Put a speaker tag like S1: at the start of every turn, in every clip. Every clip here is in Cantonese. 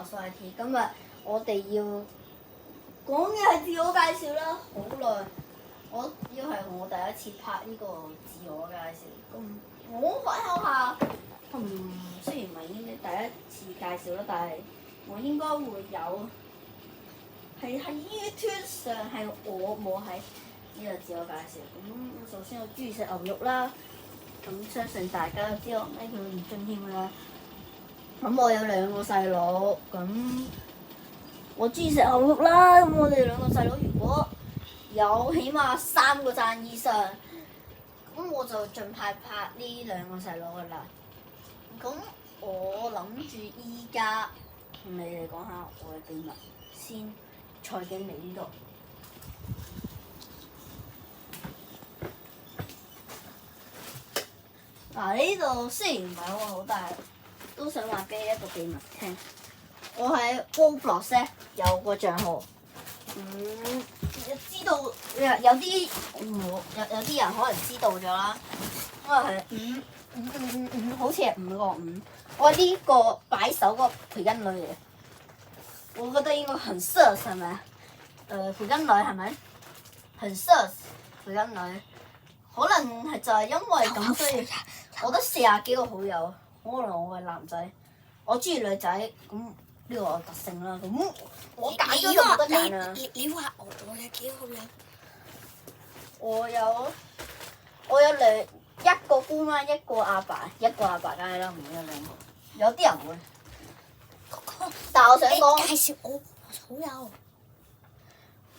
S1: Roblox IT。今日我哋要講嘅係自我介紹啦，好耐。要係我第一次拍呢個自我介紹，咁我反考下，雖然唔係已經第一次介紹啦，但係我應該會有係喺 YouTube 上係我冇喺呢個自我介紹。咁首先我中意食牛肉啦，咁相信大家都知道咩叫吳俊謙啦。咁我有2個細佬，咁我中意食牛肉啦。咁我哋2個細佬如果有起碼3個讚以上，咁我就盡快拍呢2個細佬噶啦。咁我諗住依家同你哋講下我嘅秘密先，財經嚟呢度。嗱，呢度雖然唔係好大，都想話俾你一個秘密聽。我喺 Roblox 有個帳號，知道有啲人可能知道咗啦，因為係5，好似係5個5。我呢個擺手個培根女嚟，我覺得應該很適係咪？培根女係咪？很適培根女，可能係就係因為咁，所以我得40幾個好友。可能我係男仔，我中意女仔，咁呢個我特性啦。咁我揀咗都冇得揀啊！
S2: 你話我有幾個好友？
S1: 我有1個姑媽，1個阿爸，梗係啦，唔會有2個。有啲人會，但係我想講，
S2: 介紹我好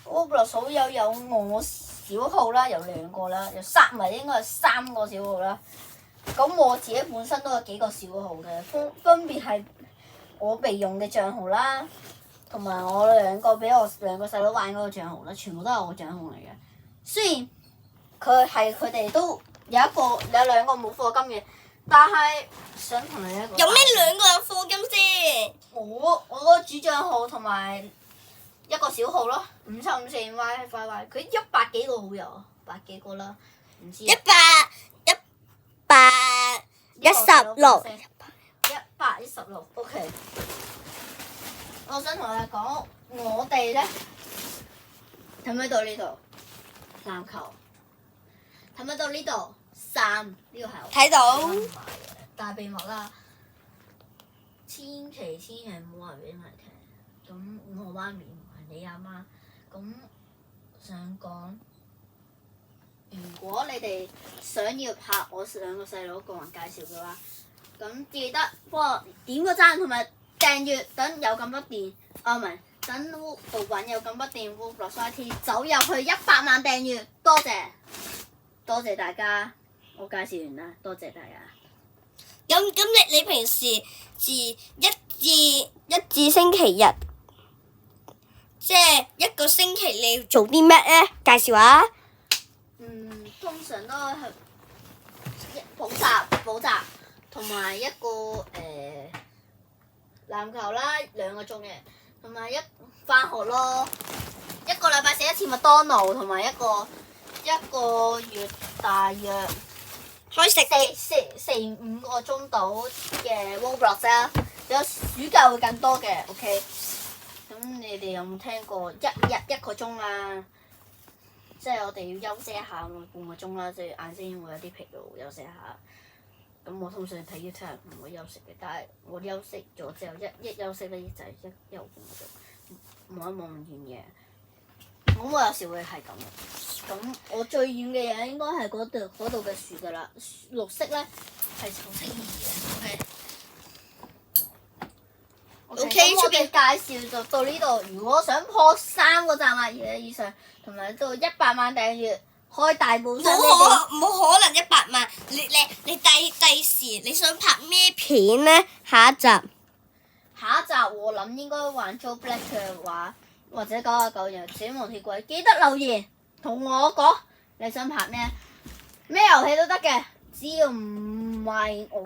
S2: 友。
S1: Roblox好友有我小號啦，有2個啦，唔係應該係3個小號啦。咁我自己本身都有幾個小號嘅，分別係我備用嘅帳號啦，同埋我2個俾我2個細佬玩嗰個帳號啦，全部都係我帳號嚟嘅。雖然佢哋都有2個冇課金嘅，但係想同你一個。
S2: 有咩2個有課金先？
S1: 我個主帳號同埋1個小號咯，5754 YYY， 佢100幾個好友，100幾個啦，唔知。
S2: 116。
S1: 116 OK。我想同你講，我哋咧睇唔睇到呢度籃球？睇唔睇到呢度3？呢個係
S2: 睇到。
S1: 大秘密啦！千祈唔好話俾人聽。咁我媽咪唔係你阿媽，咁想講，如果你哋想要拍我2個細佬個人介紹嘅話，咁記得幫我點個讚同埋訂閱，等有咁多電，唔係等盜版有咁多電，Roblox IT走入去100萬訂閱，多謝大家，我介紹完啦，多謝大家。
S2: 咁你平時一至星期日，即係1個星期你要做啲咩咧？介紹下。
S1: 通常都係補習，同埋一個籃球啦，2個鐘嘅，同埋返學咯。1個禮拜食1次麥當勞，同埋一個月大約
S2: 可以食
S1: 4-5個鐘到嘅 Roblox 啦。有暑假會更多嘅 ，OK。咁你哋有冇聽過1日1個鐘啊？即係我哋要休息一下半個鐘啦，即係眼睛會有啲疲勞，休息一下。咁我通常睇 YouTube 唔會休息嘅，但係我休息咗之後一休息咧就係一路半個鐘，望一望遠嘢。咁我有時會係咁嘅。咁我最遠嘅嘢應該係嗰度嘅樹㗎啦，綠色咧係好適宜嘅。OK，咁我嘅介紹就到呢度。如果想破3個讚或以上，同埋到100萬訂閱，開大部分
S2: 冇可能100萬。你第時你想拍咩片咧？下一集
S1: 我諗應該玩 Joe Black 嘅話，或者99日死亡鐵軌，記得留言同我講你想拍咩遊戲都得嘅，只要唔係我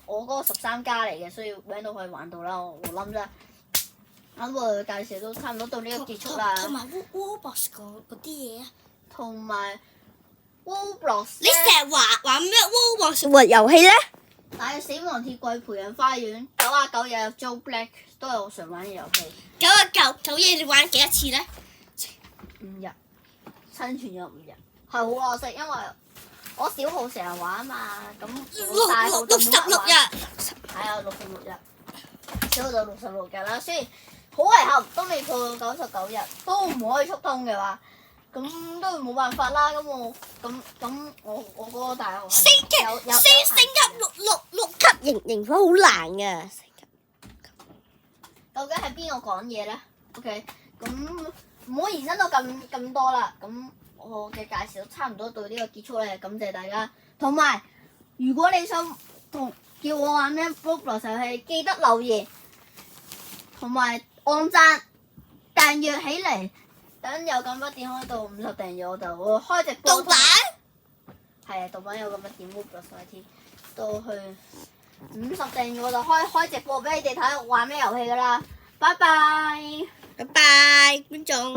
S1: 嗰個13加嚟嘅，所以搵到可以玩到啦。我諗啫。咁我介紹都差唔多到呢個結束啦。
S2: 同埋 Roblox 嗰啲嘢啊。
S1: 同埋 Roblox。
S2: 你成日玩咩 Roblox 活遊戲咧？
S1: 打死亡鐵櫃培養花園99日 Joe Black 都係我常玩嘅遊戲。
S2: 99嘢你玩幾多次咧
S1: 5日，生存有5日，係好可惜，因為我小號成日玩啊嘛，咁我大號就冇乜
S2: 66
S1: 玩。
S2: 日。
S1: 係啊，66日，小號就66日啦。雖然好遺憾都未破到99日，都唔可以速通嘅話，咁都冇辦法啦。咁我嗰個大號係
S2: 升級6級營火好難㗎。
S1: 究竟係邊個講嘢咧 ？OK， 咁唔好延伸到咁多啦。咁我嘅介紹差唔多到呢個結束咧，感謝大家。同埋，如果你想叫我玩咩 Roblox 遊戲，記得留言同埋按讚訂閱起嚟。等有咁多點開到50訂閱，我就會開直播。
S2: 盜版？
S1: 係啊，盜版有咁多點 Roblox IT 到去50訂閱，我就開直播俾你哋睇玩咩遊戲噶啦。拜拜。
S2: 拜拜，觀眾。